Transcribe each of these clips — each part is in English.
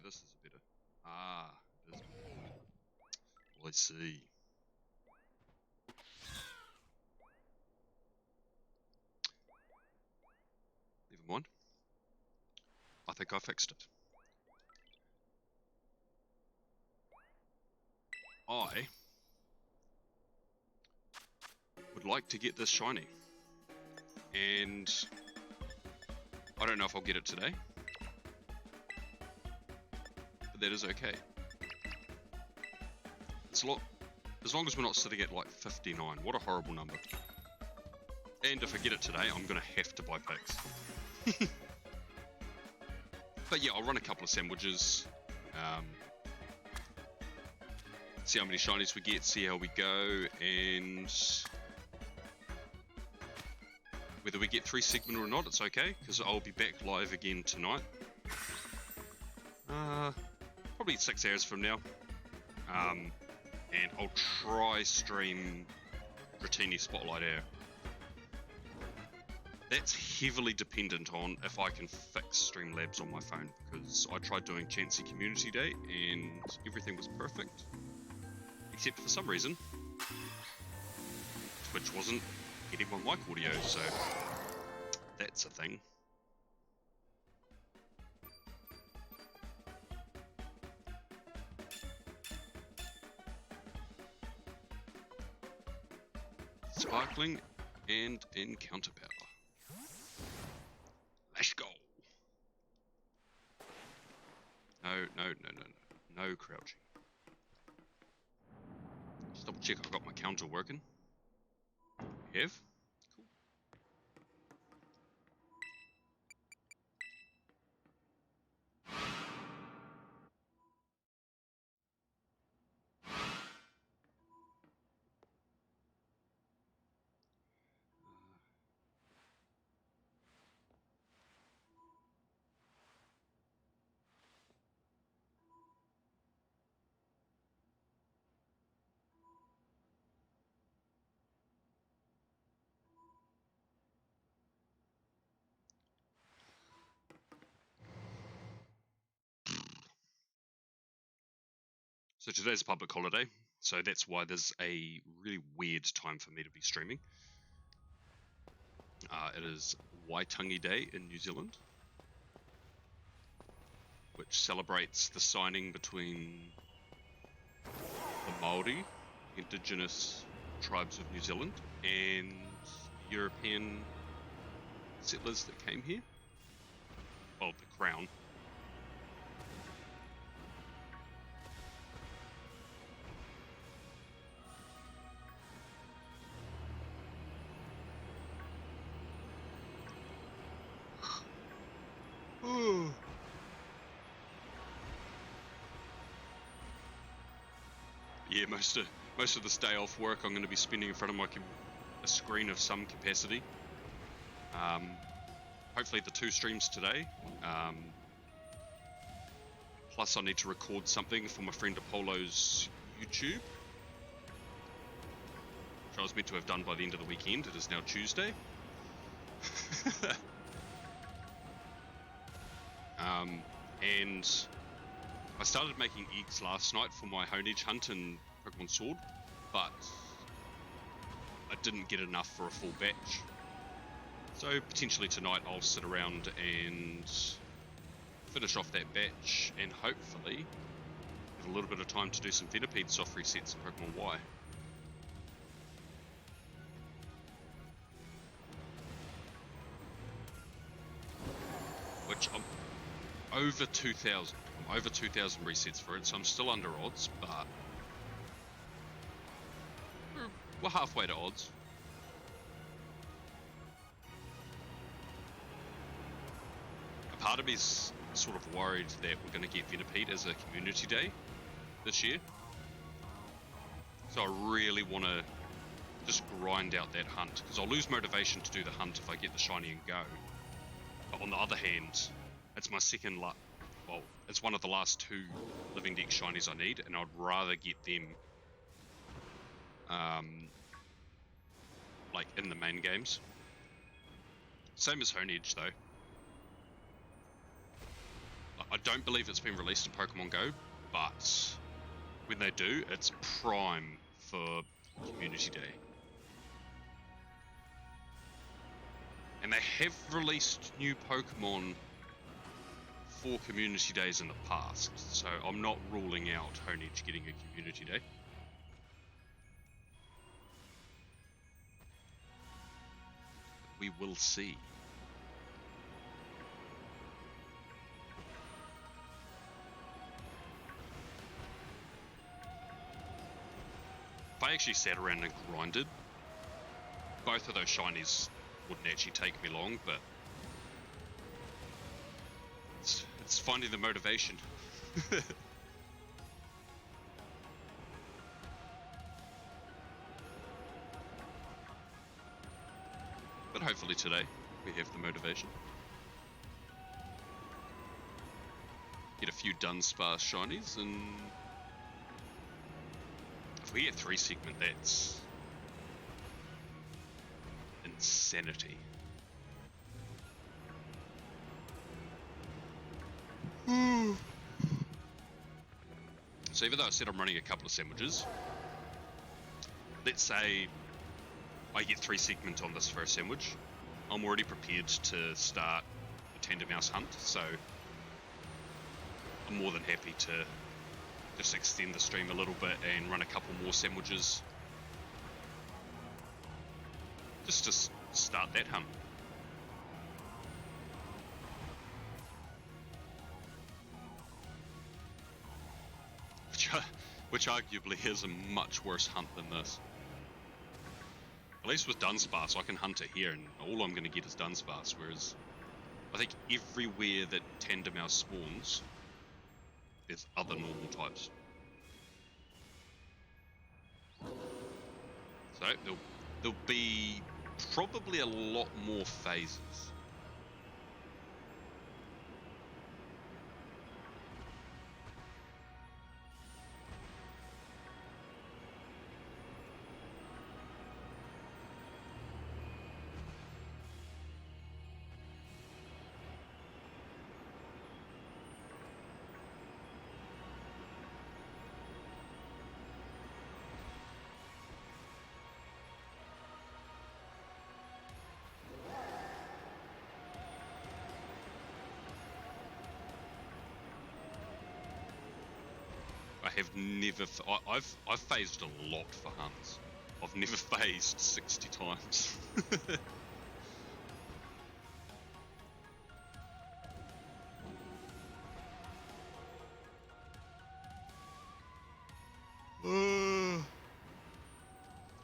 this is better. Ah, it is better. Well, let's see. Never mind. I think I fixed it. I would like to get this shiny. And I don't know if I'll get it today. But that is okay. It's a lot. As long as we're not sitting at like 59. What a horrible number. And if I get it today, I'm going to have to buy picks. But yeah, I'll run a couple of sandwiches. See how many shinies we get, see how we go, and whether we get 3 segment or not, it's okay, because I'll be back live again tonight. Probably 6 hours from now. And I'll try stream Dratini Spotlight Air. That's heavily dependent on if I can fix Streamlabs on my phone, because I tried doing Chansey Community Day and everything was perfect. Except for some reason, Twitch wasn't getting my mic audio, so that's a thing. Sparkling and encounter power. Let's go. No crouching. Just double check I've got my counter working. Have? Cool. So today's a public holiday, so that's why there's a really weird time for me to be streaming. It is Waitangi Day in New Zealand, which celebrates the signing between the Māori, indigenous tribes of New Zealand, and European settlers that came here. Well, the Crown. Yeah, most of this day off work I'm going to be spending in front of a screen of some capacity. Hopefully the 2 streams today. Plus I need to record something for my friend Apollo's YouTube, which I was meant to have done by the end of the weekend. It is now Tuesday. And I started making eggs last night for my Honedge hunt in Pokemon Sword, but I didn't get enough for a full batch. So potentially tonight I'll sit around and finish off that batch and hopefully have a little bit of time to do some Venipede soft resets in Pokemon Y. Which I'm over 2,000. I'm over 2,000 resets for it, so I'm still under odds, but we're halfway to odds. A part of me's sort of worried that we're going to get Venipede as a community day this year. So I really want to just grind out that hunt, because I'll lose motivation to do the hunt if I get the shiny and go. But on the other hand, it's my second well, it's one of the last 2 living deck shinies I need, and I'd rather get them like in the main games. Same as Honedge though. Like, I don't believe it's been released in Pokemon Go, but when they do, it's prime for Community Day. And they have released new Pokemon for Community Days in the past, so I'm not ruling out Honedge getting a Community Day. We will see. If I actually sat around and grinded, both of those shinies wouldn't actually take me long, but it's finding the motivation. But hopefully today we have the motivation. Get a few Dudunsparce shinies, and if we get 3 segment, that's insanity. So even though I said I'm running a couple of sandwiches, let's say I get 3 segment on this first sandwich, I'm already prepared to start the tender mouse hunt, so I'm more than happy to just extend the stream a little bit and run a couple more sandwiches just to start that hunt. Which arguably is a much worse hunt than this. At least with Dudunsparce, I can hunt it here, and all I'm going to get is Dudunsparce, whereas I think everywhere that tender mouse spawns, there's other normal types. So there'll be probably a lot more phases. I have never. I've phased a lot for hunts. I've never phased 60 times.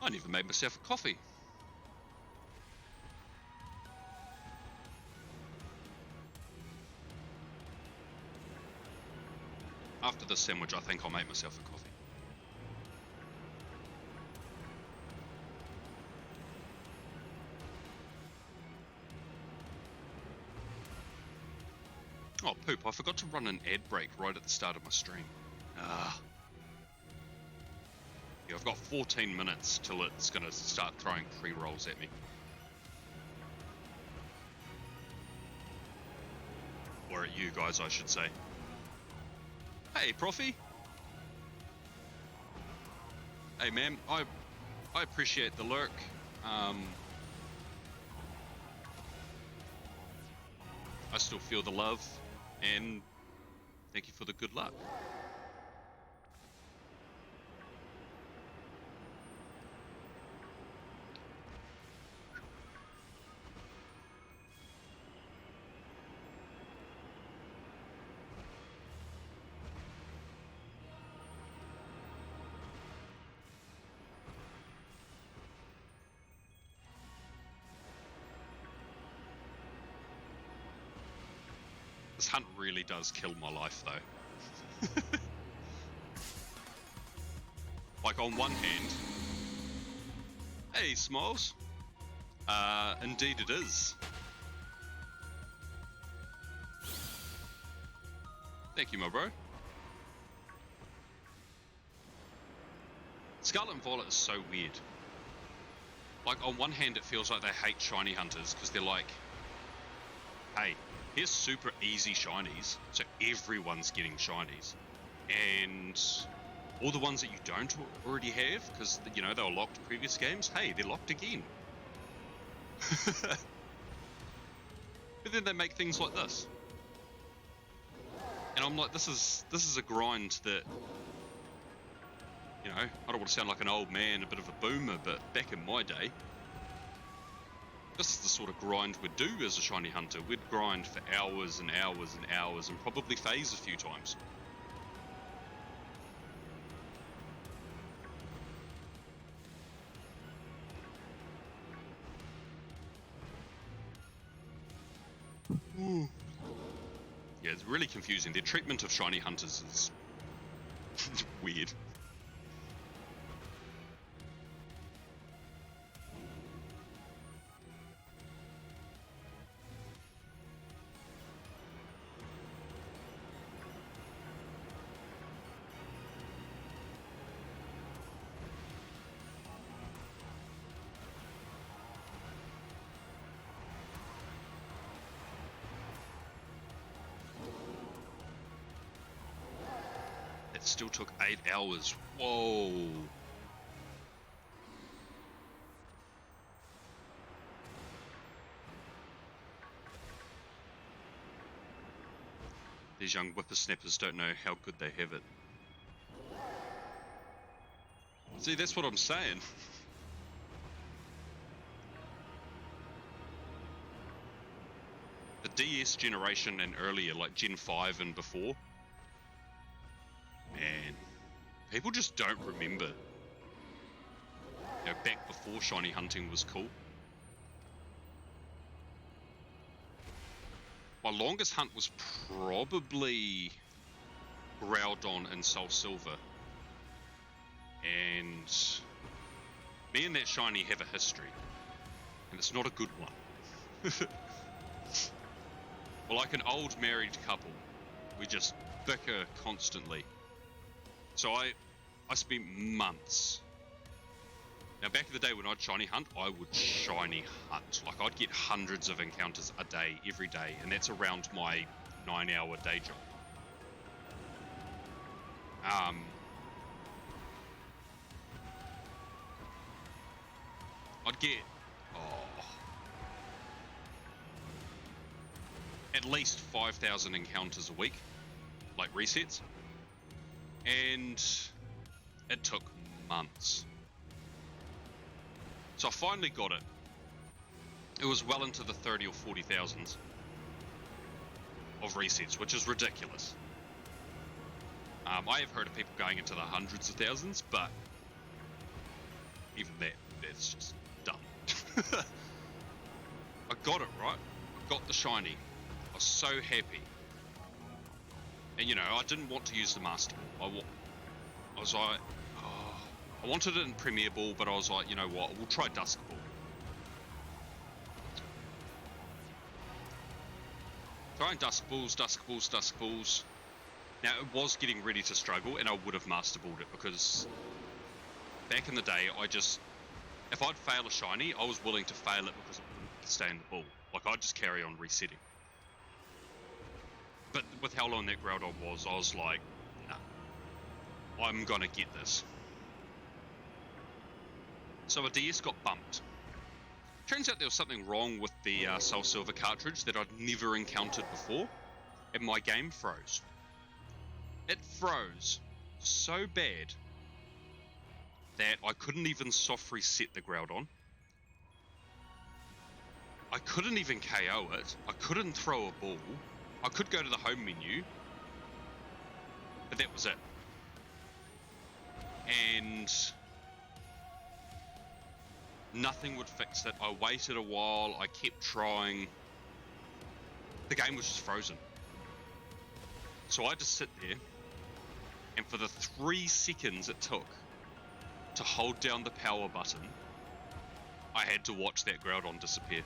I never made myself a coffee. After this sandwich, I think I'll make myself a coffee. Oh, poop, I forgot to run an ad break right at the start of my stream. Yeah, I've got 14 minutes till it's going to start throwing pre-rolls at me. Or at you guys, I should say. Hey, Profi. Hey, man, I appreciate the lurk. I still feel the love, and thank you for the good luck. This hunt really does kill my life, though. Like, on one hand... Hey, Smiles. Indeed it is. Thank you, my bro. Scarlet and Violet is so weird. Like, on one hand, it feels like they hate shiny hunters, because they're like, hey, here's super easy shinies, so everyone's getting shinies. And all the ones that you don't already have, because, you know, they were locked previous games, hey, they're locked again. But then they make things like this. And I'm like, this is a grind that, you know, I don't want to sound like an old man, a bit of a boomer, but back in my day, this is the sort of grind we'd do as a shiny hunter. We'd grind for hours and hours and hours and probably phase a few times. Ooh. Yeah, it's really confusing. Their treatment of shiny hunters is weird. It still took 8 hours. Whoa. These young whippersnappers don't know how good they have it. See, that's what I'm saying. The DS generation and earlier, like Gen 5 and before, man, people just don't remember. You know, back before shiny hunting was cool. My longest hunt was probably Groudon and Soul Silver. And me and that shiny have a history. And it's not a good one. We're like an old married couple. We just bicker constantly. So I spent months. Now back in the day when I'd shiny hunt, I would shiny hunt. Like I'd get hundreds of encounters a day, every day, and that's around my 9-hour day job. I'd get at least 5,000 encounters a week, like resets, and it took months. So I finally got it. It was well into the 30 or 40,000s of resets, which is ridiculous. I have heard of people going into the hundreds of thousands, but even that's just dumb. I got it, right? I got the shiny. I was so happy. And you know, I didn't want to use the Master Ball. I was like, oh, I wanted it in Premier Ball, but I was like, you know what, we'll try Dusk Ball. Throwing Dusk Balls. Now, it was getting ready to struggle, and I would have Master Balled it, because back in the day, if I'd fail a shiny, I was willing to fail it because it wouldn't stay in the ball. Like, I'd just carry on resetting. But with how long that Groudon was, I was like, nah, I'm gonna get this. So a DS got bumped. Turns out there was something wrong with the Soul Silver cartridge that I'd never encountered before, and my game froze. It froze so bad that I couldn't even soft reset the Groudon. I couldn't even KO it. I couldn't throw a ball. I could go to the home menu, but that was it. And nothing would fix it. I waited a while. I kept trying. The game was just frozen. So I just sit there, and for the 3 seconds it took to hold down the power button, I had to watch that Groudon disappear.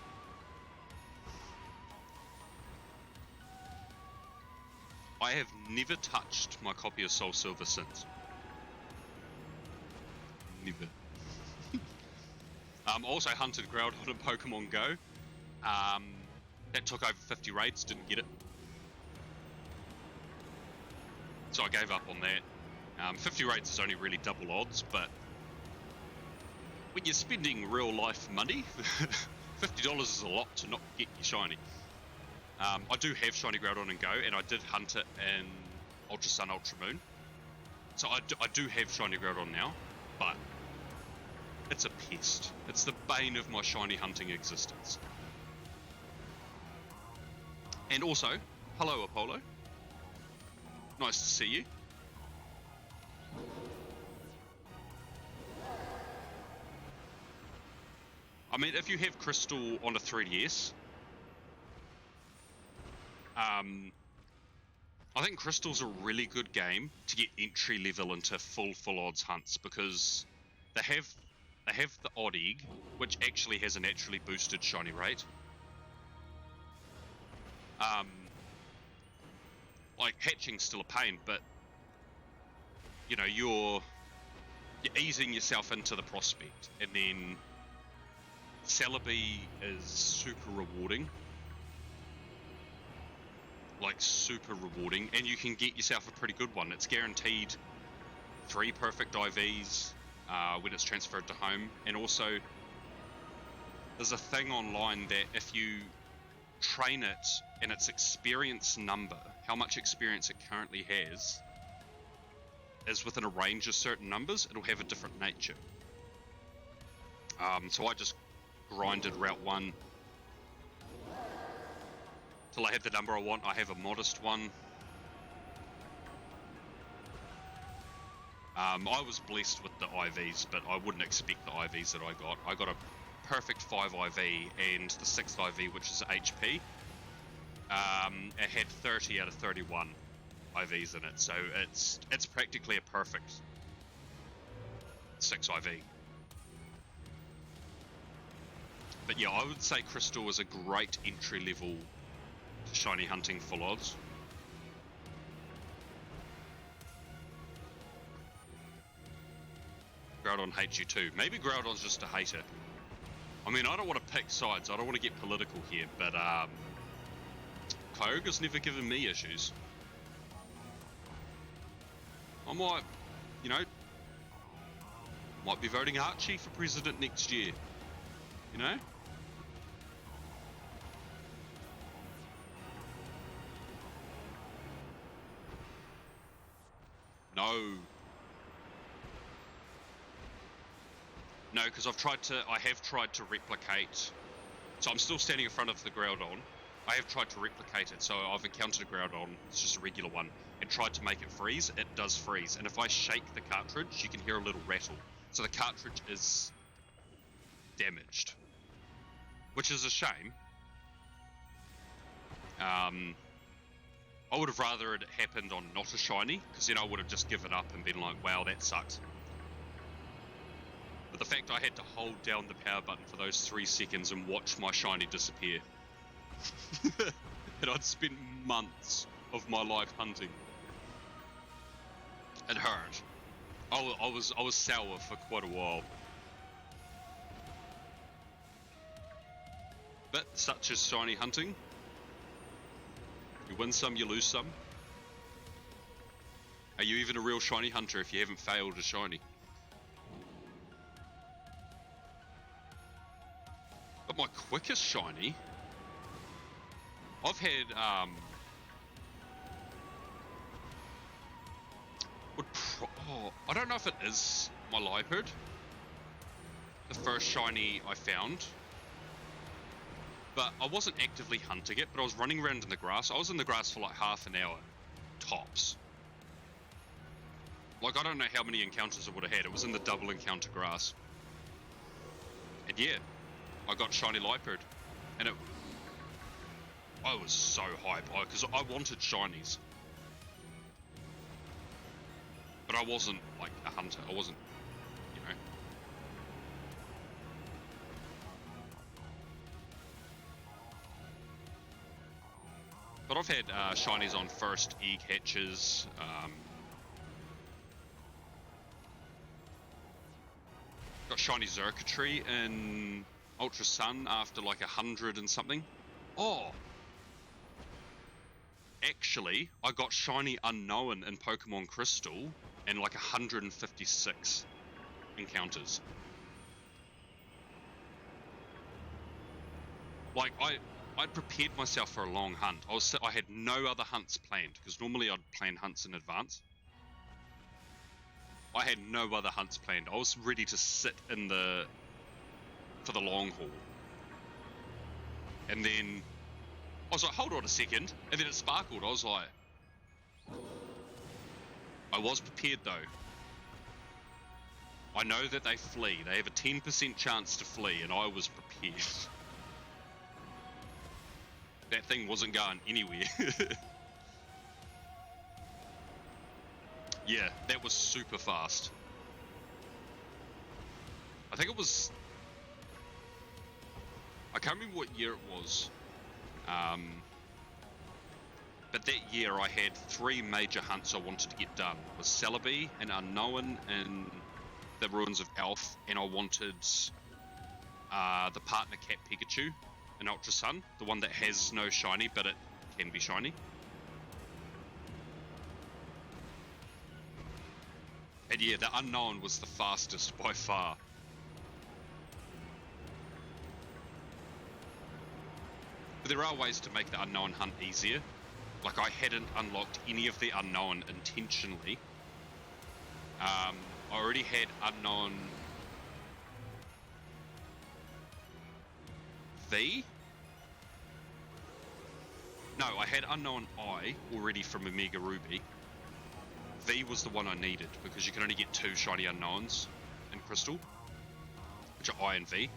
I have never touched my copy of Soul Silver since. Never. Also hunted Groudon in Pokemon Go. That took over 50 raids, didn't get it. So I gave up on that. 50 raids is only really double odds, but when you're spending real life money, $50 is a lot to not get your shiny. I do have shiny Groudon and Go, and I did hunt it in Ultra Sun, Ultra Moon. So I do have shiny Groudon now, but it's a pest. It's the bane of my shiny hunting existence. And also, hello Apollo. Nice to see you. I mean, if you have Crystal on a 3DS, I think Crystal's a really good game to get entry level into full odds hunts, because they have the odd egg, which actually has a naturally boosted shiny rate. Like hatching's still a pain, but you know, you're easing yourself into the prospect, and then Celebi is super rewarding. Like super rewarding, and you can get yourself a pretty good one. It's guaranteed 3 perfect IVs when it's transferred to home, and also there's a thing online that if you train it and its experience number, how much experience it currently has, is within a range of certain numbers, it'll have a different nature. So I just grinded Route 1 till I had the number I want. I have a modest one. I was blessed with the IVs, but I wouldn't expect the IVs that I got. I got a perfect 5 IV, and the 6th IV, which is HP, it had 30 out of 31 IVs in it, so it's practically a perfect 6 IV. But yeah, I would say Crystal is a great entry level to shiny hunting full odds. Groudon hates you too. Maybe Groudon's just a hater. I mean, I don't want to pick sides. I don't want to get political here, but Kyogre's never given me issues. I might, you know, might be voting Archie for president next year. You know? No. No, because I have tried to replicate. So I'm still standing in front of the Groudon. I have tried to replicate it. So I've encountered a Groudon, it's just a regular one, and tried to make it freeze. It does freeze. And if I shake the cartridge, you can hear a little rattle. So the cartridge is damaged, which is a shame. I would have rather it happened on not a shiny, because then I would have just given up and been like, wow, that sucks. But the fact I had to hold down the power button for those 3 seconds and watch my shiny disappear, and I'd spent months of my life hunting, it hurt. I was sour for quite a while. But such is shiny hunting. You win some, you lose some. Are you even a real shiny hunter if you haven't failed a shiny? But my quickest shiny, I've had I don't know if it is my Liepard, the first shiny I found, but I wasn't actively hunting it, but I was running around in the grass. I was in the grass for like half an hour, tops. Like, I don't know how many encounters I would have had. It was in the double encounter grass. And yeah, I got shiny Liepard, and I was so hype, because I wanted shinies. But I wasn't like a hunter. I wasn't, you know. But I've had shinies on first egg hatches. Got shiny Xurkitree in Ultra Sun after like 100 and something Oh, actually, I got shiny unknown in Pokemon Crystal and like 156 encounters. Like I'd prepared myself for a long hunt. I had no other hunts planned because normally I'd plan hunts in advance. I had no other hunts planned. I was ready to sit for the long haul. And then I was like, hold on a second. And then it sparkled. I was like, I was prepared though. I know that they flee. They have a 10% chance to flee, and I was prepared. That thing wasn't going anywhere. Yeah, that was super fast. I think it was... I can't remember what year it was. But that year I had 3 major hunts I wanted to get done. It was Celebi and Unknown and the Ruins of Elf, and I wanted the partner cat Pikachu in Ultra Sun, the one that has no shiny, but it can be shiny. And yeah, the Unknown was the fastest by far. But there are ways to make the Unknown hunt easier. Like, I hadn't unlocked any of the Unknown intentionally. I already had Unknown V? No, I had Unknown I already from Omega Ruby. V was the one I needed because you can only get 2 shiny Unknowns in Crystal, which are I and V.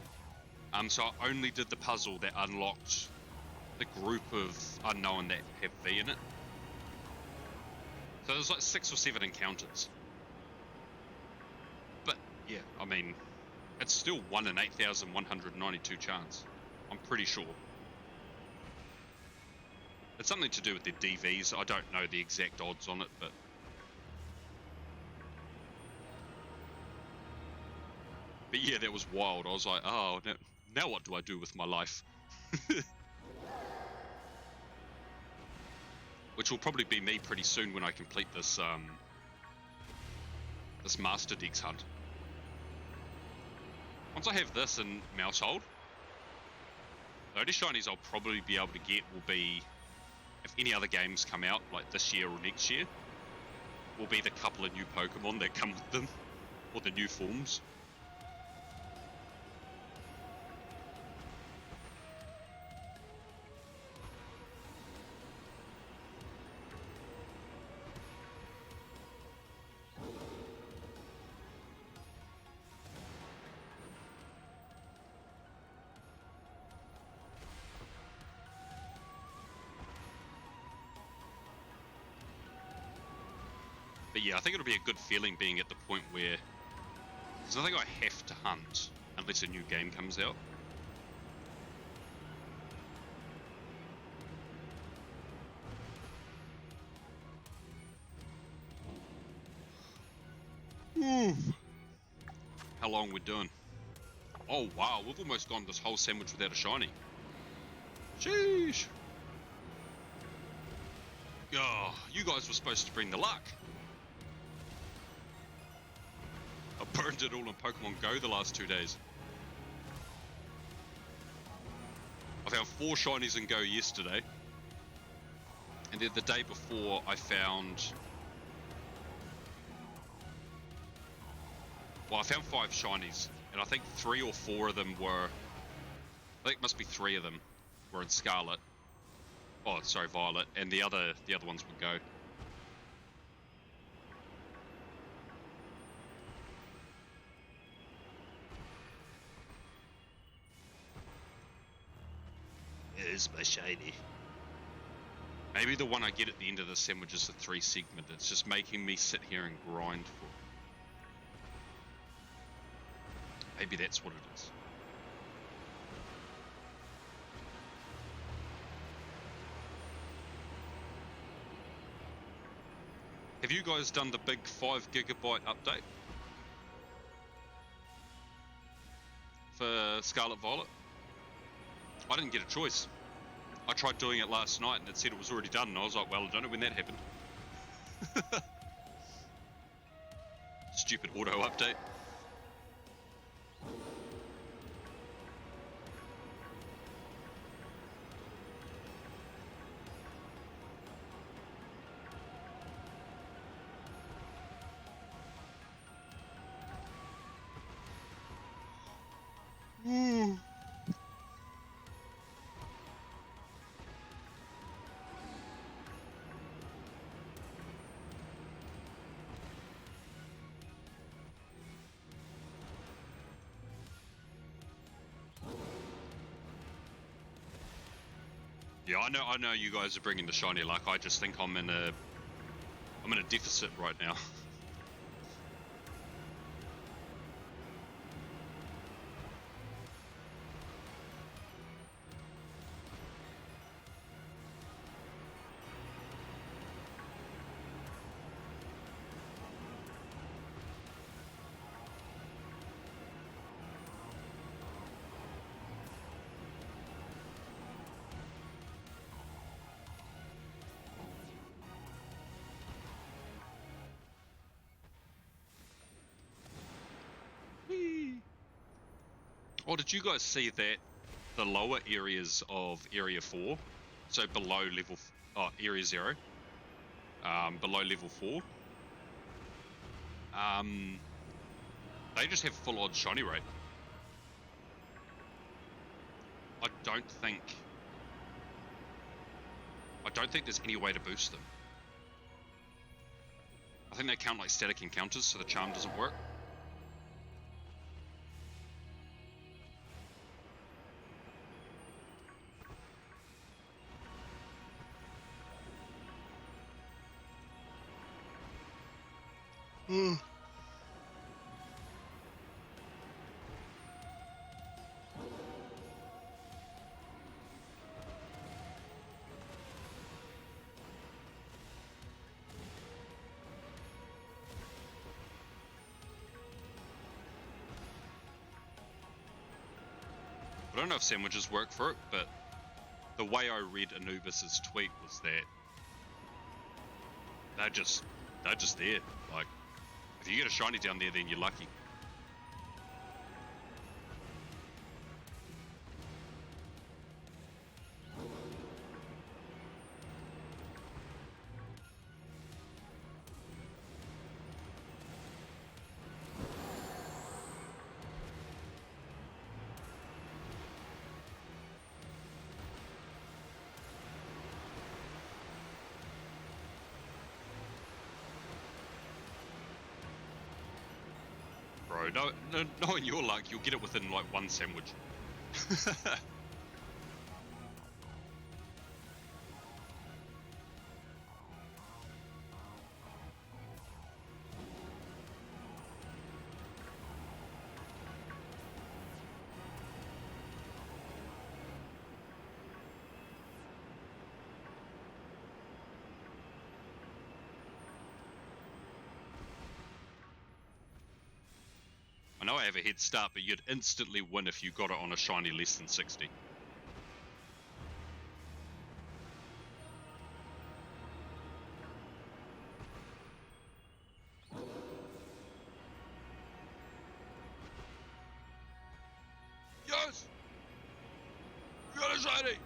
So I only did the puzzle that unlocked the group of Unknown that have V in it. So there's like 6 or 7 encounters. But yeah, I mean, it's still 1 in 8,192 chance. I'm pretty sure. It's something to do with the DVs. I don't know the exact odds on it, but... But yeah, that was wild. I was like, oh, now what do I do with my life? Which will probably be me pretty soon when I complete this this Master Dex hunt. Once I have this in Mousehold, the only shinies I'll probably be able to get will be, if any other games come out, like this year or next year, will be the couple of new Pokemon that come with them, or the new forms. But yeah, I think it'll be a good feeling being at the point where... Because I think I have to hunt unless a new game comes out. Oof. How long we're doing? Oh wow, we've almost gone this whole sandwich without a shiny. Sheesh. Oh, you guys were supposed to bring the luck. I burned it all on Pokemon Go the last 2 days. I found 4 shinies in Go yesterday. And then the day before I found... Well, I found 5 shinies. And I think 3 or 4 of them were... I think it must be 3 of them were in Scarlet. Oh, sorry, Violet. And the other ones would Go. Here's my shiny. Maybe the one I get at the end of the sandwich is the 3 segment. It's just making me sit here and grind for it. Maybe that's what it is. Have you guys done the big 5 GB update for Scarlet Violet? I didn't get a choice. I tried doing it last night and it said it was already done, and I was like, well, I don't know when that happened. Stupid auto update. Yeah, I know you guys are bringing the shiny luck. I just think I'm in a deficit right now. Or did you guys see that the lower areas of Area 4, so below level, Area 0, below level 4, they just have full-on shiny rate. I don't think there's any way to boost them. I think they count like static encounters, so the charm doesn't work. I don't know if sandwiches work for it, but the way I read Anubis's tweet was that they're just there. Like, if you get a shiny down there, then you're lucky. Bro, no, knowing your luck, you'll get it within like one sandwich. I know I have a head start, but you'd instantly win if you got it on a shiny less than 60. Yes! You got a shiny!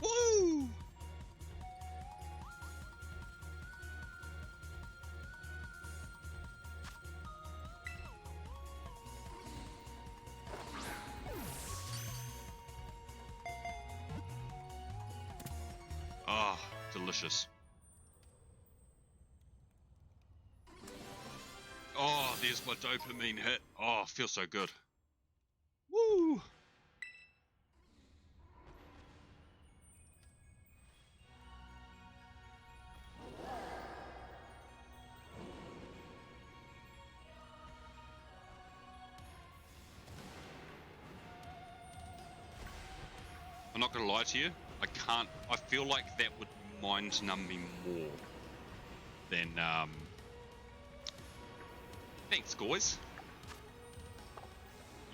Woo! Ah, delicious. Oh, there's my dopamine hit. Oh, feels so good. Woo! I'm not gonna lie to you. I feel like that would mind numb me more than, thanks, guys.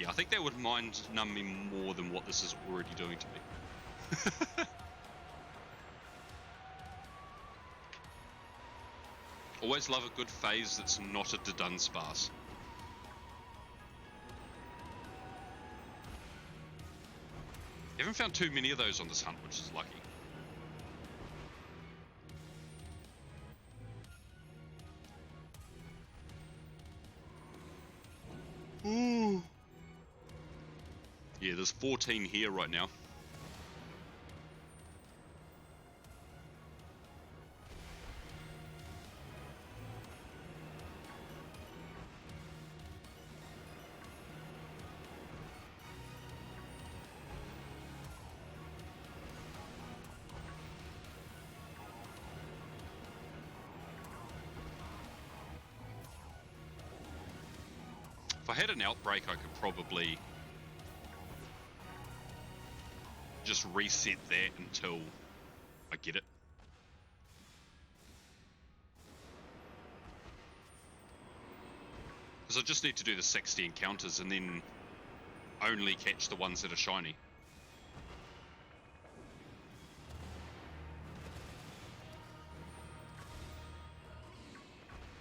Yeah, I think that would mind numb me more than what this is already doing to me. Always love a good phase that's not a Dudunsparce. Haven't found too many of those on this hunt, which is lucky. Ooh. Yeah, there's 14 here right now. If I had an outbreak, I could probably just reset that until I get it. Because I just need to do the 60 encounters and then only catch the ones that are shiny.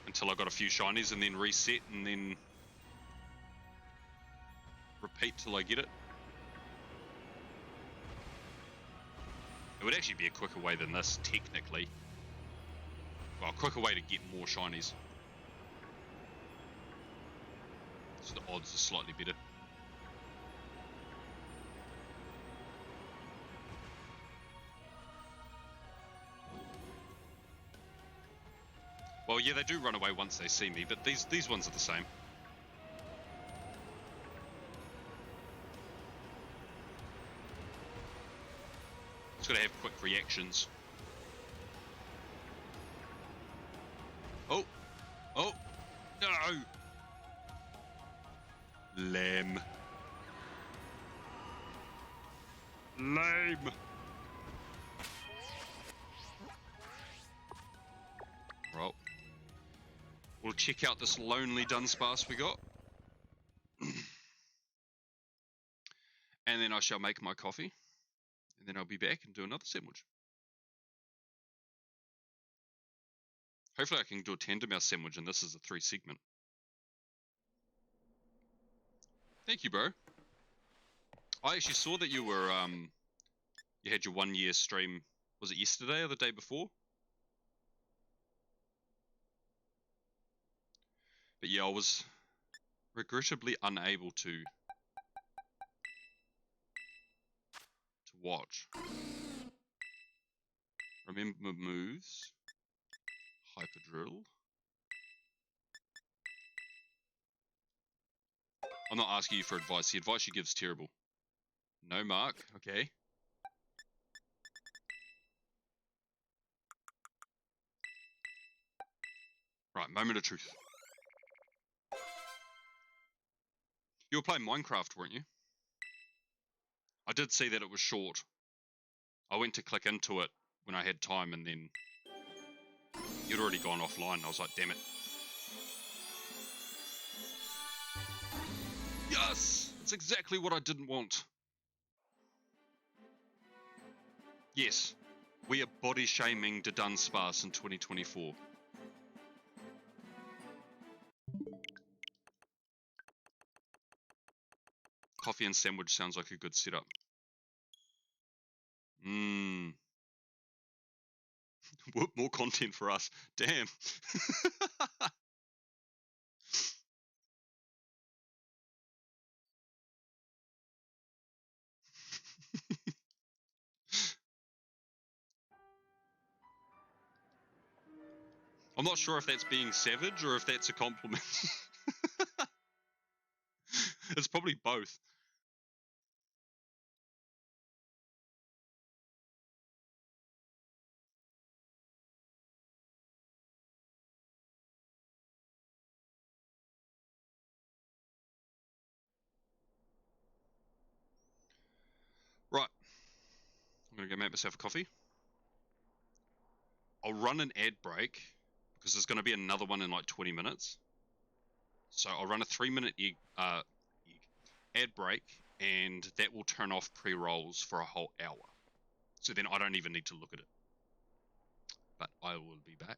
Until I got a few shinies and then reset and then repeat till I get it. It would actually be a quicker way than this, technically. Well, a quicker way to get more shinies. So the odds are slightly better. Well, yeah, they do run away once they see me, but these ones are the same. It's got to have quick reactions. Oh! Oh! No! Lame. Lame! Well, we'll check out this lonely Dudunsparce we got. And then I shall make my coffee. And then I'll be back and do another sandwich. Hopefully I can do a tender mouse sandwich and this is a 3 segment. Thank you, bro. I actually saw that you were, you had your 1 year stream, was it yesterday or the day before? But yeah, I was regrettably unable to watch. Remember moves. Hyper drill. I'm not asking you for advice. The advice you give is terrible. No mark. Okay. Right, moment of truth. You were playing Minecraft, weren't you? I did see that it was short. I went to click into it when I had time and then you'd already gone offline. I was like, damn it. Yes! It's exactly what I didn't want. Yes, we are body shaming Dudunsparce in 2024. Coffee and sandwich sounds like a good setup. Mmm. More content for us. Damn. I'm not sure if that's being savage or if that's a compliment. It's probably both. Right. I'm going to go make myself a coffee. I'll run an ad break because there's going to be another one in like 20 minutes. So I'll run a 3-minute Add break, and that will turn off pre-rolls for a whole hour. So then I don't even need to look at it. But I will be back.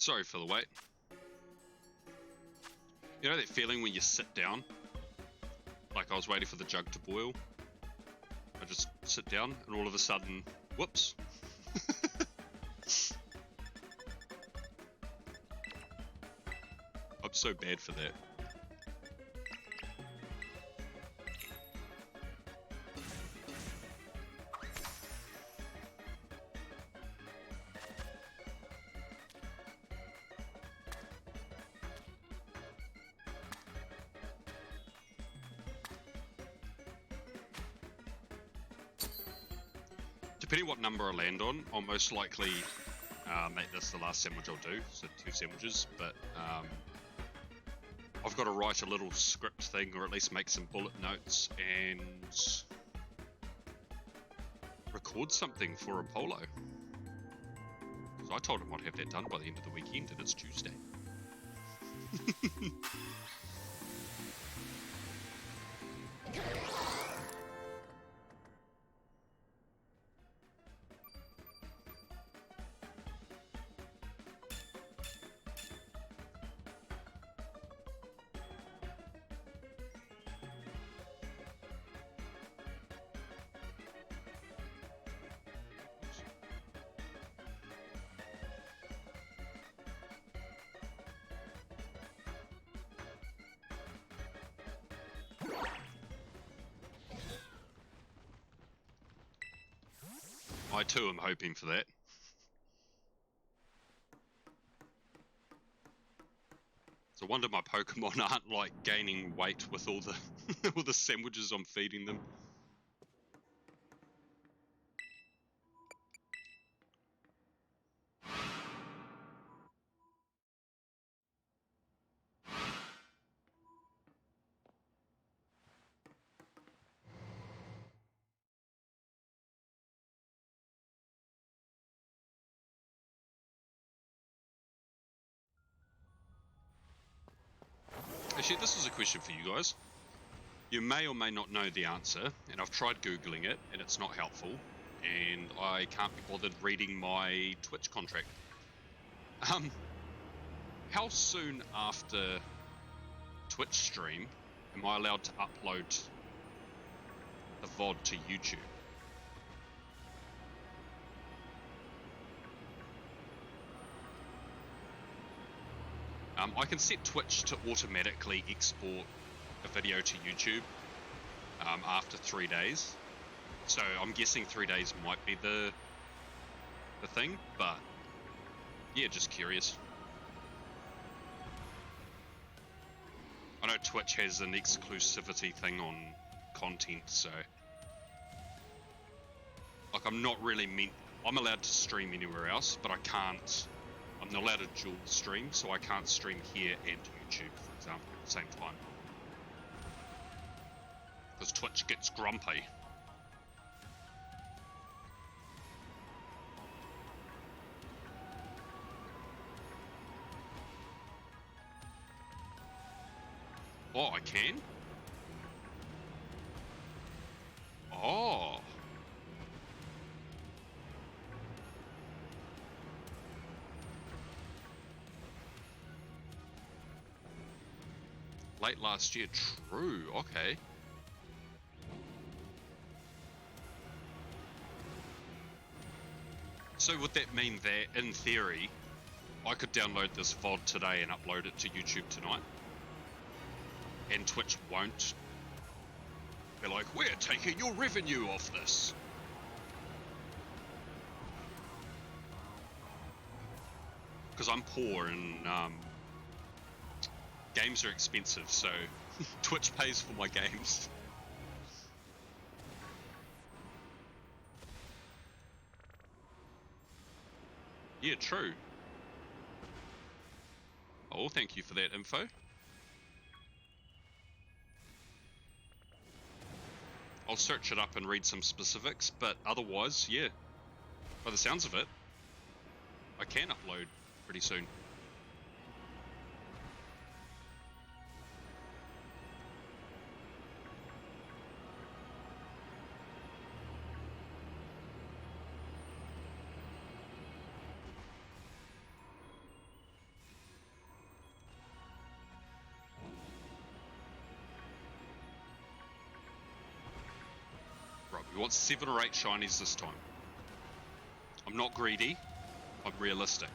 Sorry for the wait. You know that feeling when you sit down? Like I was waiting for the jug to boil. I just sit down and all of a sudden, whoops. I'm so bad for that. Depending what number I land on, I'll most likely make this the last sandwich I'll do, so 2 sandwiches, but I've got to write a little script thing, or at least make some bullet notes, and record something for Apollo. Because I told him I'd have that done by the end of the weekend, and it's Tuesday. I too am hoping for that. It's a wonder my Pokemon aren't like gaining weight with all the all the sandwiches I'm feeding them. Actually, this is a question for you guys. You may or may not know the answer, and I've tried Googling it, and it's not helpful, and I can't be bothered reading my Twitch contract. How soon after Twitch stream am I allowed to upload the VOD to YouTube? I can set Twitch to automatically export a video to YouTube after 3 days. So I'm guessing 3 days might be the thing, but yeah, just curious. I know Twitch has an exclusivity thing on content, so like I'm not really I'm allowed to stream anywhere else, but I'm not allowed to dual stream, so I can't stream here and YouTube, for example, at the same time. Because Twitch gets grumpy. Oh, I can? Oh. Late last year, true, okay. So would that mean that, in theory, I could download this VOD today and upload it to YouTube tonight? And Twitch won't be like, we're taking your revenue off this. Because I'm poor and games are expensive, so Twitch pays for my games. Yeah, true. Oh, thank you for that info. I'll search it up and read some specifics, but otherwise, yeah. By the sounds of it, I can upload pretty soon. want 7 or 8 shinies this time. I'm not greedy. I'm realistic.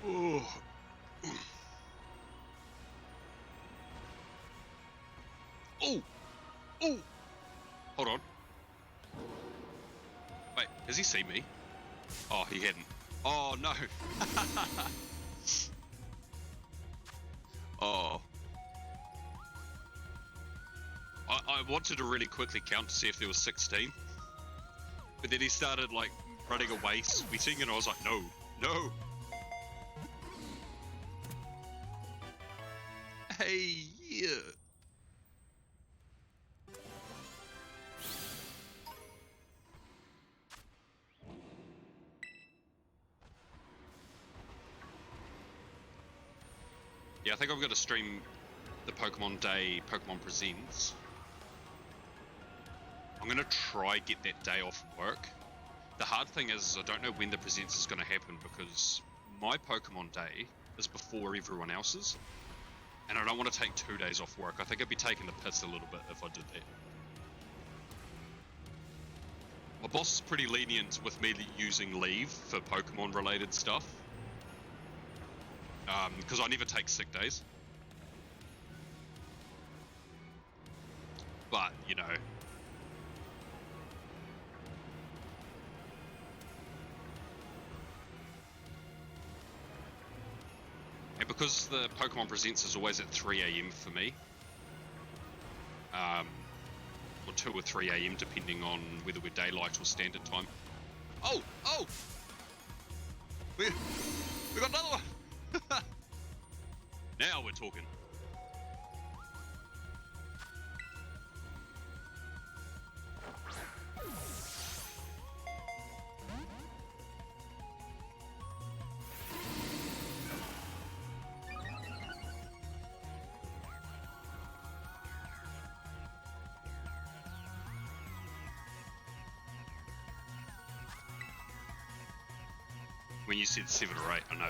Oh. Oh! Oh! Hold on. Wait, has he seen me? Oh, he hadn't. Oh, no. Oh. I wanted to really quickly count to see if there was 16. But then he started, like, running away, sweating, and I was like, no, no. Hey, yeah. Yeah, I think I'm going to stream the Pokemon Day, Pokemon Presents. I'm going to try get that day off work. The hard thing is I don't know when the Presents is going to happen because my Pokemon Day is before everyone else's. And I don't want to take 2 days off work. I think I'd be taking the piss a little bit if I did that. My boss is pretty lenient with me using leave for Pokemon related stuff. Because I never take sick days. But, you know. And because the Pokemon Presents is always at 3 AM for me. Or 2 or 3 AM depending on whether we're daylight or standard time. Oh! Oh! We got another one! Now we're talking. When you said 7 or 8, I know.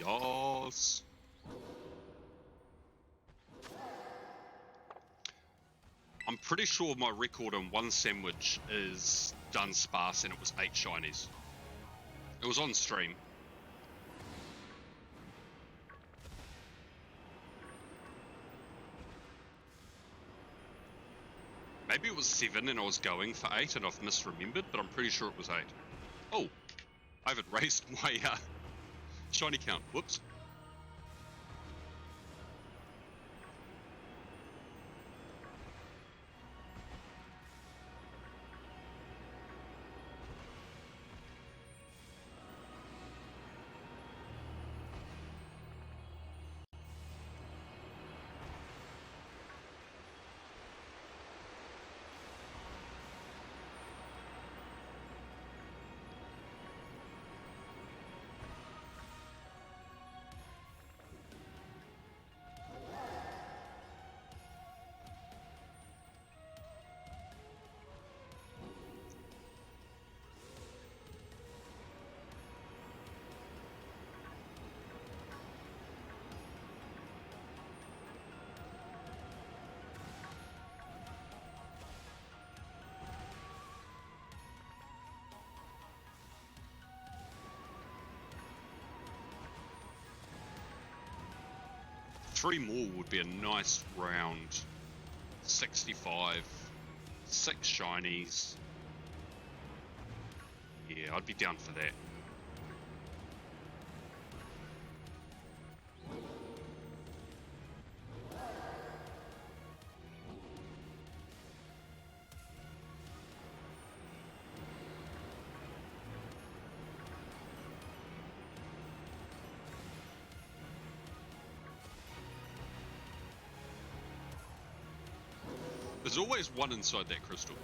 Yes. I'm pretty sure my record on one sandwich is Dudunsparce and it was 8 shinies. It was on stream. Maybe it was 7 and I was going for 8 and I've misremembered, but I'm pretty sure it was 8. Oh, I haven't raised my shiny count. Whoops. Three more would be a nice round. 65, 6 shinies. Yeah, I'd be down for that. There's always one inside that crystal.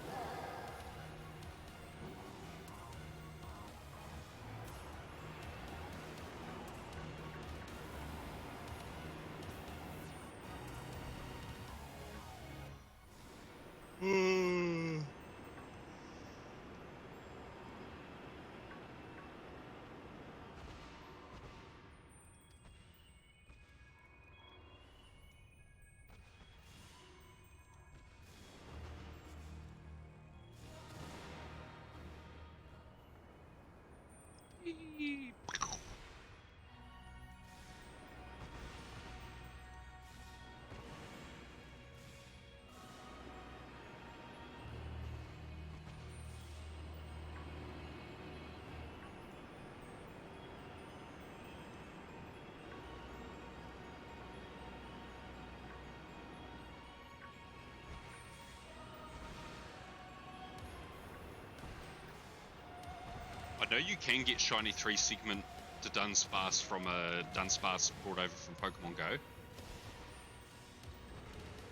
I know you can get shiny 3 segment Dudunsparce from a Dunsparce brought over from Pokemon Go.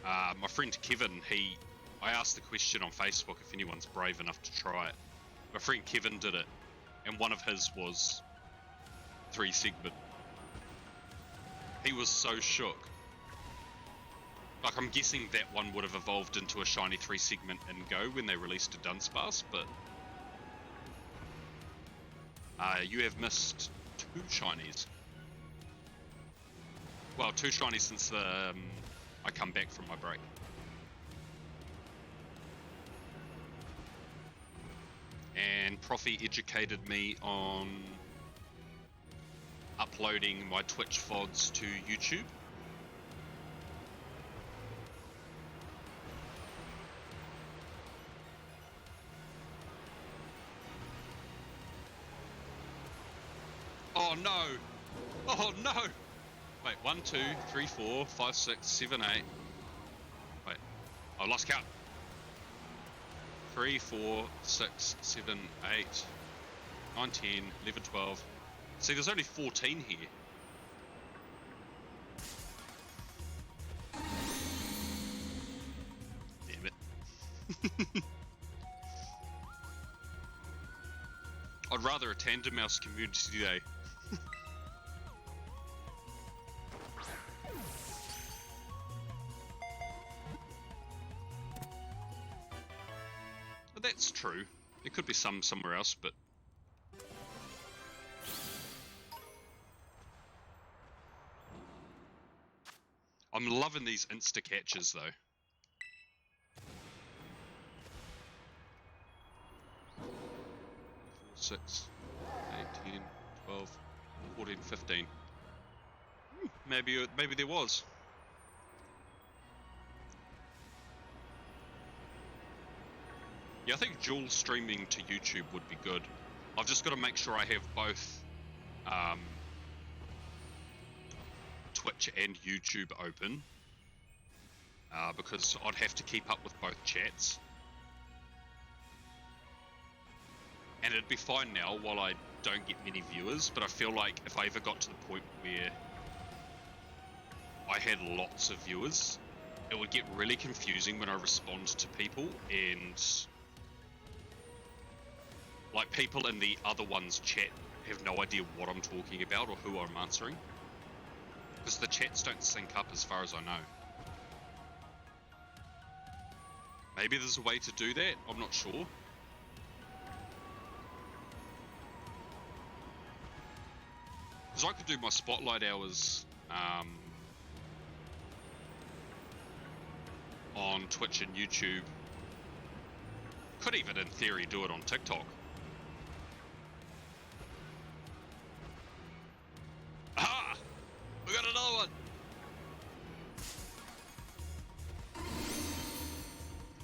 My friend Kevin, I asked the question on Facebook if anyone's brave enough to try it. My friend Kevin did it, and one of his was 3 segment. He was so shook. Like, I'm guessing that one would have evolved into a shiny 3 segment in Go when they released a Dunsparce, but you have missed 2 shinies. Well, 2 shinies since I come back from my break. And Profi educated me on uploading my Twitch VODs to YouTube. Oh no! Oh no! Wait, 1, 2, 3, 4, 5, 6, 7, 8. Wait, I lost count. 3, 4, 6, 7, 8, 9, 10, 11, 12. See, there's only 14 here. Damn it. I'd rather a Tandem Mouse community day. That's true. There could be some somewhere else, but I'm loving these insta catches though. 4, 6, 8, 10, 12, 14, 15. Maybe there was. Yeah, I think dual streaming to YouTube would be good. I've just got to make sure I have both Twitch and YouTube open, because I'd have to keep up with both chats. And it'd be fine now while I don't get many viewers, but I feel like if I ever got to the point where I had lots of viewers, it would get really confusing when I respond to people, and like people in the other one's chat have no idea what I'm talking about or who I'm answering, because the chats don't sync up as far as I know. Maybe there's a way to do that, I'm not sure. Because I could do my spotlight hours on Twitch and YouTube. Could even, in theory, do it on TikTok. Aha! We got another one!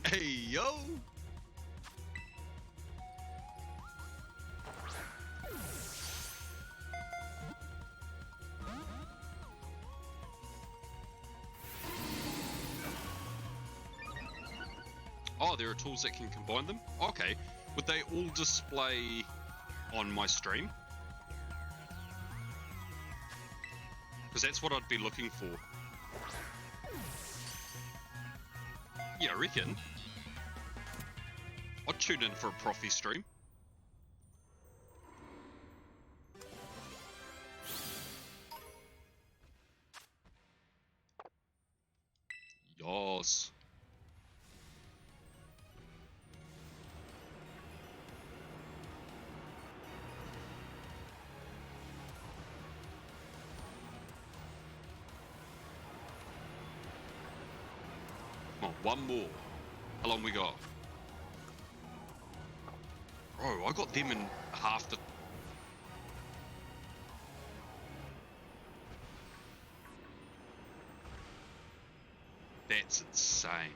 Hey, yo! Oh, there are tools that can combine them? Okay. Would they all display on my stream? Because that's what I'd be looking for. Yeah, I reckon. I'd tune in for a Profi stream. Yos. Come on, one more. How long we got? Bro, I got them in half the... That's insane.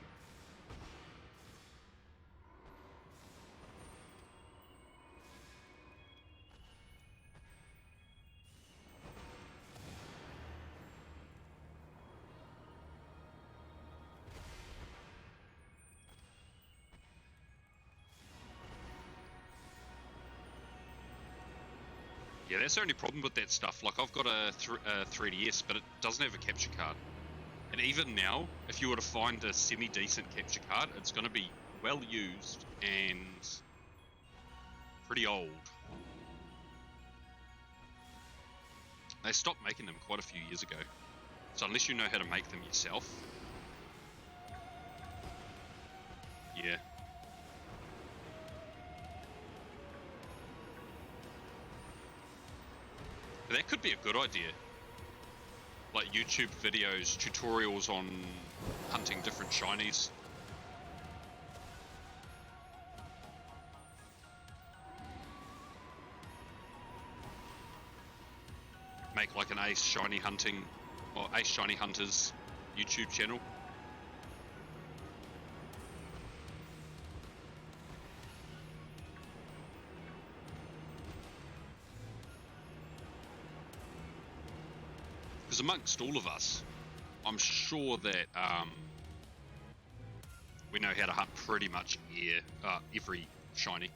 Yeah, that's the only problem with that stuff. Like, I've got a 3DS, but it doesn't have a capture card. And even now, if you were to find a semi-decent capture card, it's going to be well used and pretty old. They stopped making them quite a few years ago. So unless you know how to make them yourself... Yeah. But that could be a good idea. Like YouTube videos, tutorials on hunting different shinies. Make like an Ace Shiny Hunting, or Ace Shiny Hunters YouTube channel. Because amongst all of us, I'm sure that we know how to hunt pretty much every shiny.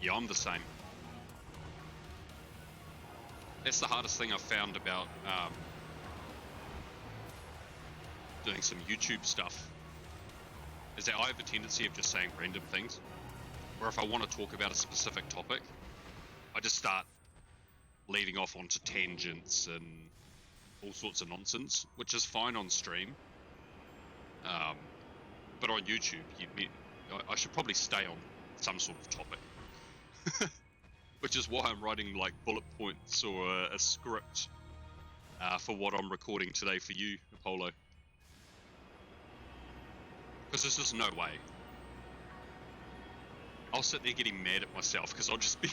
Yeah, I'm the same. That's the hardest thing I've found about doing some YouTube stuff, is that I have a tendency of just saying random things, where if I want to talk about a specific topic, I just start leading off onto tangents and all sorts of nonsense, which is fine on stream. But on YouTube, I should probably stay on some sort of topic. Which is why I'm writing like bullet points or a script for what I'm recording today for you, Apollo. Because there's just no way. I'll sit there getting mad at myself because I'll just be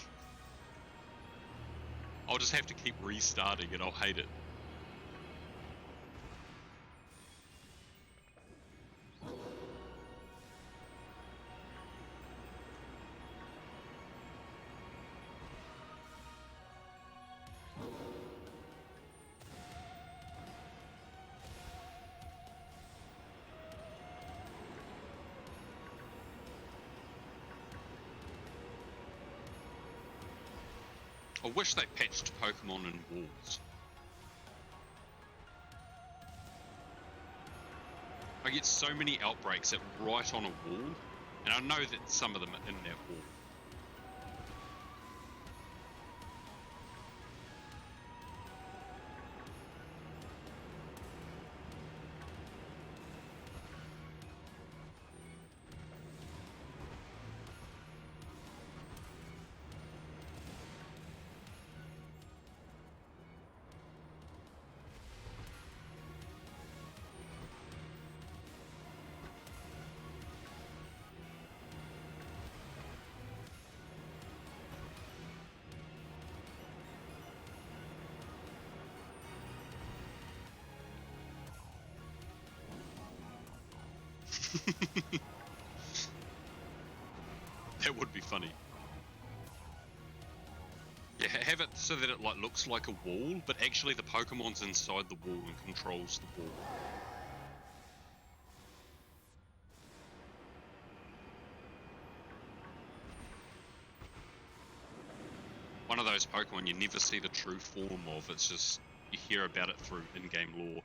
I'll just have to keep restarting and I'll hate it. I wish they patched Pokemon in walls. I get so many outbreaks at right on a wall, and I know that some of them are in that wall. That would be funny. Yeah, have it so that it like looks like a wall, but actually the Pokemon's inside the wall and controls the wall. One of those Pokemon you never see the true form of, it's just, you hear about it through in-game lore.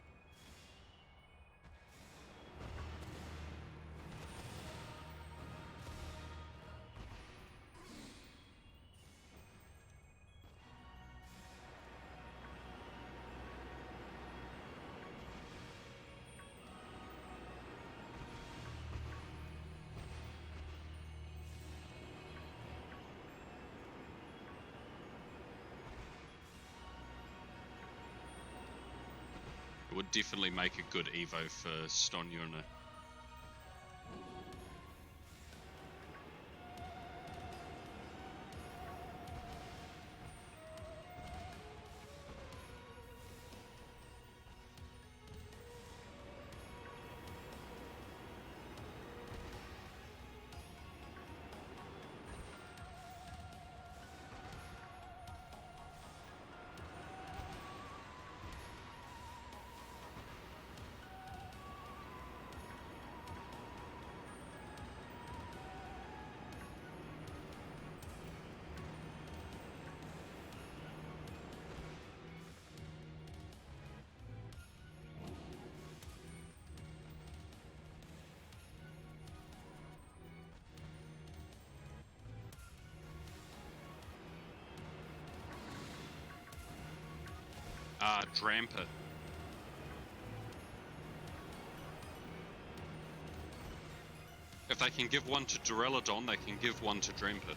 It would definitely make a good Evo for Stonyuna. Dramper. If they can give one to Duraludon, they can give one to Dramper.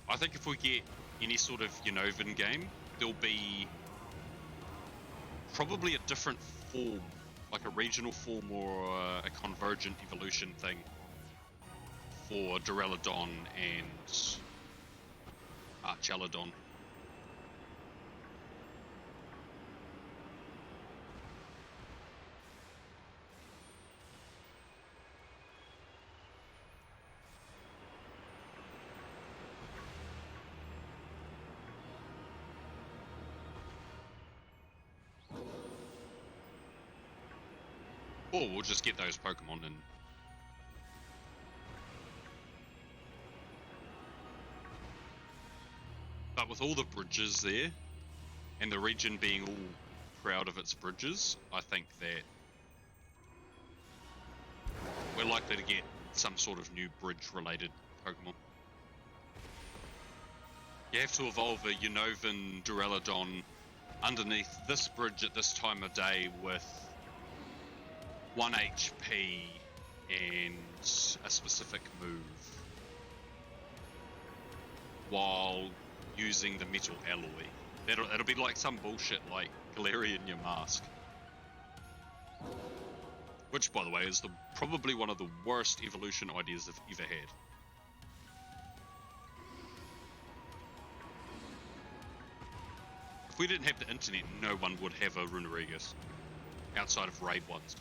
I think if we get any sort of Unova game, there'll be probably a different form, like a regional form or a convergent evolution thing for Duraludon and Archelodon. Or we'll just get those Pokemon in. But with all the bridges there, and the region being all proud of its bridges, I think that we're likely to get some sort of new bridge-related Pokemon. You have to evolve a Unovan Duraludon underneath this bridge at this time of day with 1 HP and a specific move, while using the metal alloy. It'll be like some bullshit like Galarian Yamask. Which, by the way, is probably one of the worst evolution ideas I've ever had. If we didn't have the internet, no one would have a Runerigus outside of raid ones.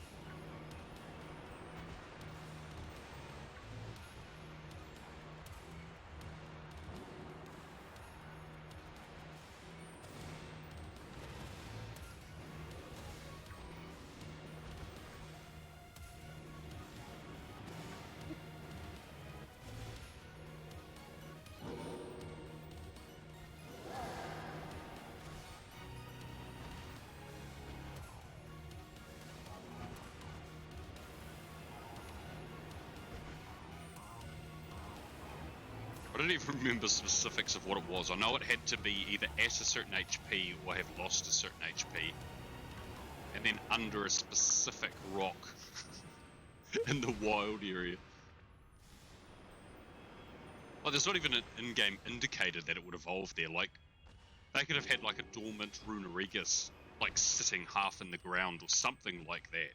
I don't even remember specifics of what it was. I know it had to be either at a certain HP or have lost a certain HP. And then under a specific rock in the wild area. Like, there's not even an in-game indicator that it would evolve there. Like, they could have had like a dormant Runerigus, like sitting half in the ground or something like that.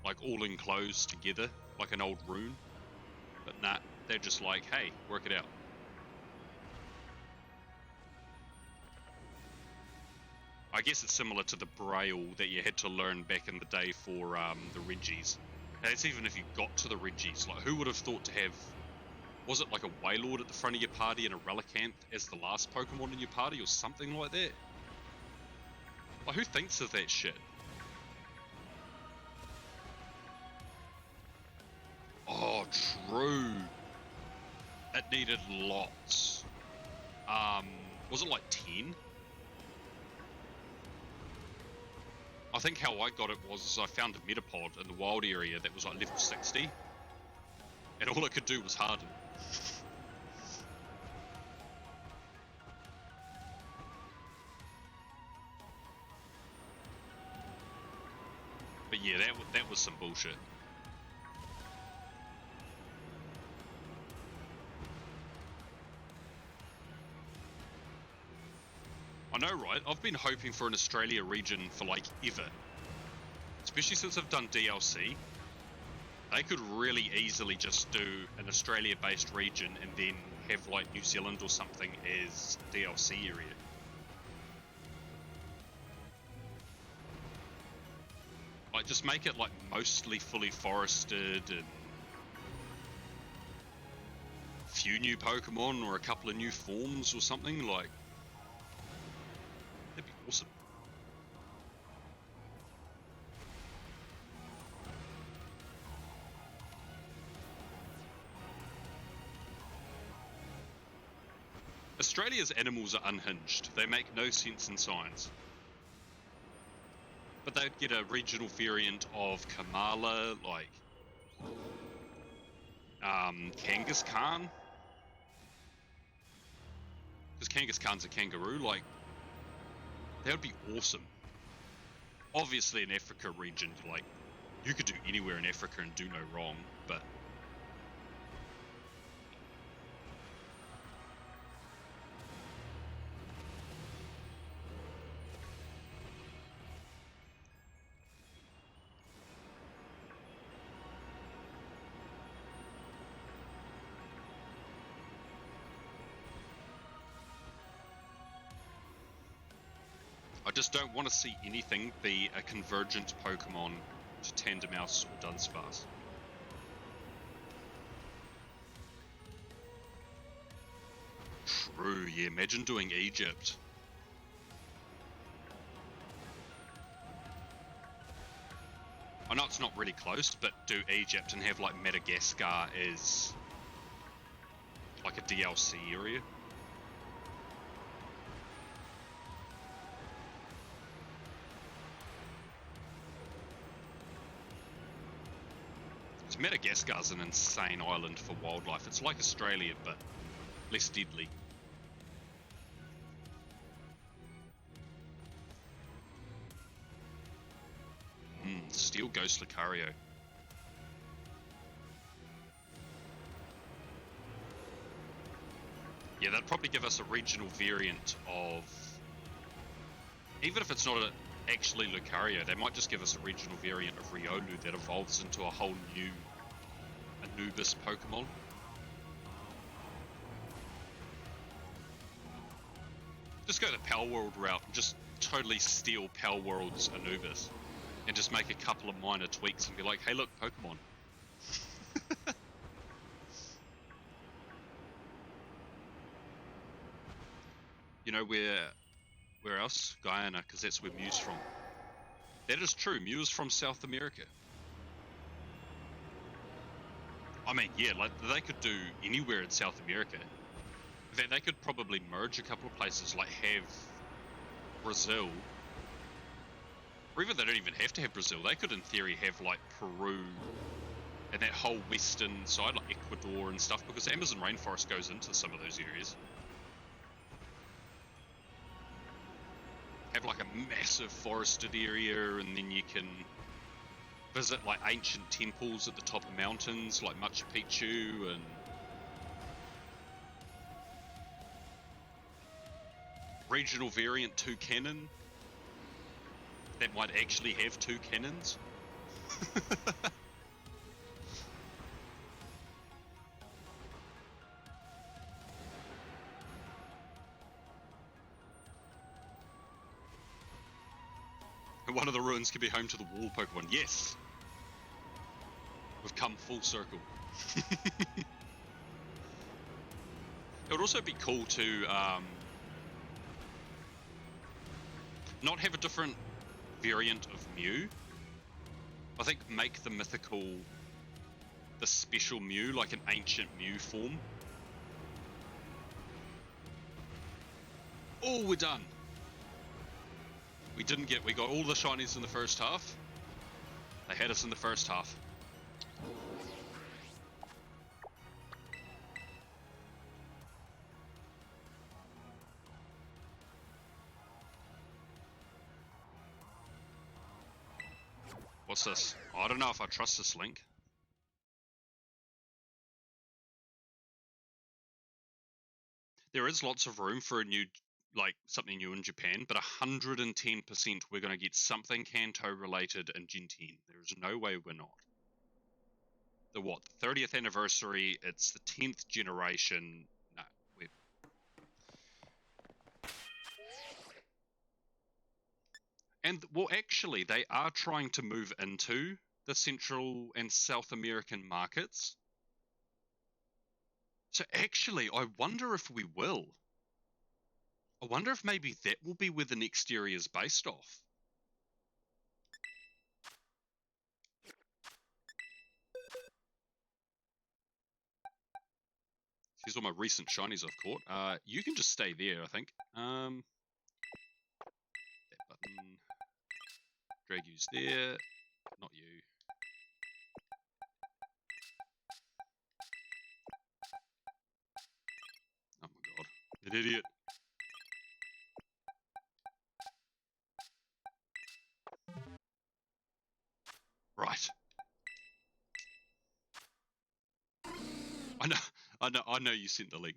Like all enclosed together, like an old rune. But nah, they're just like, hey, work it out. I guess it's similar to the Braille that you had to learn back in the day for the Regis. And it's even if you got to the Regis, like who would have thought to have, was it like a Wailord at the front of your party and a Relicanth as the last Pokemon in your party or something like that? Like who thinks of that shit? Oh, true. It needed lots. Was it like 10? I think how I got it was I found a Metapod in the wild area that was like level 60. And all it could do was harden. But yeah, that was some bullshit. I know, right? I've been hoping for an Australia region for like ever. Especially since I've done DLC. They could really easily just do an Australia-based region and then have like New Zealand or something as DLC area. Like just make it like mostly fully forested and a few new Pokemon or a couple of new forms or something like. That'd be awesome. Australia's animals are unhinged. They make no sense in science. But they'd get a regional variant of Kamala, like Kangaskhan. Because Kangaskhan's a kangaroo, like that would be awesome. Obviously in Africa region, like you could do anywhere in Africa and do no wrong, but I just don't want to see anything be a convergent Pokemon to Tandemaus or Dunsparce. True, yeah, imagine doing Egypt. I know it's not really close, but do Egypt and have like Madagascar as like a DLC area. Madagascar's an insane island for wildlife. It's like Australia, but less deadly. Steel Ghost Lucario. Yeah, that'd probably give us a regional variant of... Even if it's not actually Lucario, they might just give us a regional variant of Riolu that evolves into a whole new Anubis Pokemon. Just go the Power World route and just totally steal Power World's Anubis. And just make a couple of minor tweaks and be like, hey look, Pokemon. You know where else? Guyana, because that's where Mew's from. That is true, Mew's from South America. I mean, yeah, like they could do anywhere in South America. In fact, they could probably merge a couple of places, like have Brazil. Or even they don't even have to have Brazil. They could, in theory, have like Peru and that whole western side, like Ecuador and stuff, because the Amazon rainforest goes into some of those areas. Have like a massive forested area, and then you can visit like ancient temples at the top of mountains, like Machu Picchu, and regional variant 2 cannon that might actually have 2 cannons. And one of the ruins could be home to the wall Pokemon. Yes! We've come full circle. It would also be cool to not have a different variant of Mew. I think make the mythical the special Mew, like an ancient Mew form. Oh, we're done. We got all the shinies in the first half. They had us in the first half. What's this? Oh, I don't know if I trust this link. There is lots of room for a new, like something new in Japan, but 110% we're going to get something Kanto related in Gen 10. There's no way we're not. The what? The 30th anniversary, it's the 10th generation. No, we're... And, well, actually, they are trying to move into the Central and South American markets. So actually, I wonder if we will. I wonder if maybe that will be where the next area is based off. Here's all my recent shinies I've caught. You can just stay there, I think. That button. Drag you's there. Not you. Oh my god. An idiot. Right. I know you sent the link.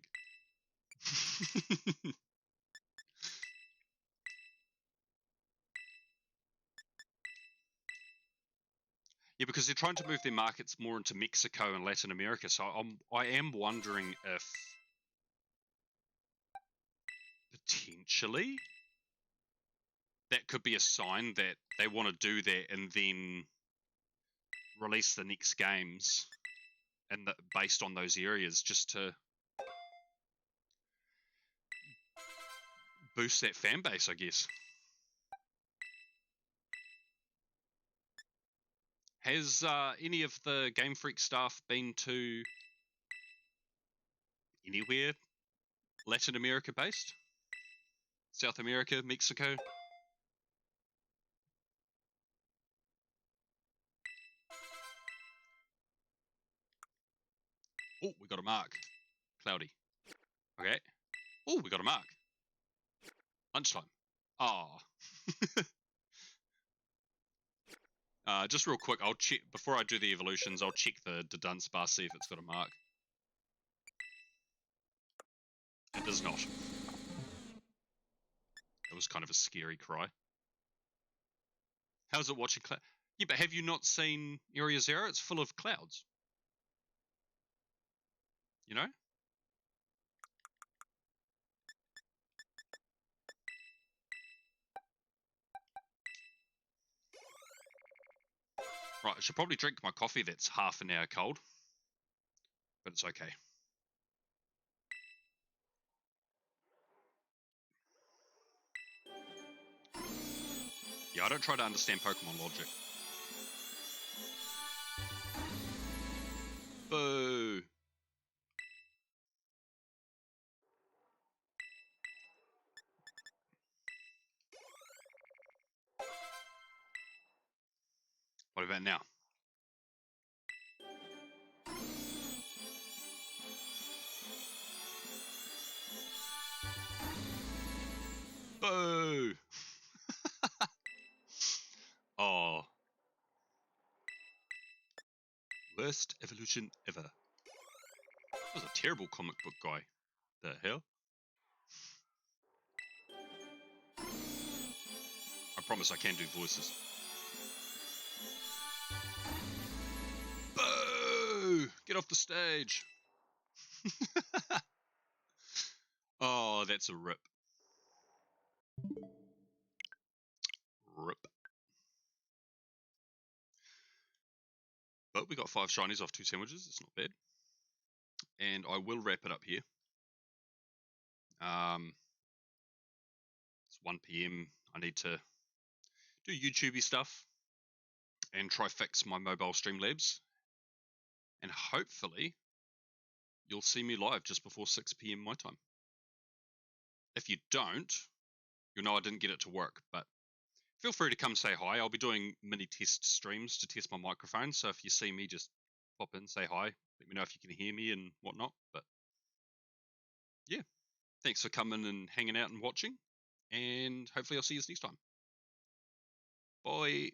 Yeah, because they're trying to move their markets more into Mexico and Latin America, so I am wondering if potentially that could be a sign that they want to do that and then release the next games and based on those areas, just to boost that fan base, I guess. Has any of the Game Freak staff been to anywhere Latin America based? South America, Mexico? Oh, we got a mark. Cloudy. Okay. Oh, we got a mark. Lunchtime. Ah. Just real quick, I'll check, before I do the evolutions, I'll check the Dudunsparce, see if it's got a mark. It does not. It was kind of a scary cry. How's it watching cloud? Yeah, but have you not seen Area Zero? It's full of clouds. You know? Right, I should probably drink my coffee that's half an hour cold, but it's okay. Yeah, I don't try to understand Pokemon logic. Boo! What about now? Boo! Oh. Worst evolution ever. That was a terrible comic book guy. The hell? I promise I can do voices. Boo! Get off the stage! Oh, that's a rip. Rip. But we got 5 shinies off 2 sandwiches. It's not bad. And I will wrap it up here. It's 1 p.m. I need to do YouTubey stuff and try fix my mobile Streamlabs. And hopefully, you'll see me live just before 6 p.m. my time. If you don't, you'll know I didn't get it to work, but feel free to come say hi. I'll be doing mini test streams to test my microphone, so if you see me, just pop in, say hi, let me know if you can hear me and whatnot. But yeah, thanks for coming and hanging out and watching, and hopefully I'll see you next time. Bye.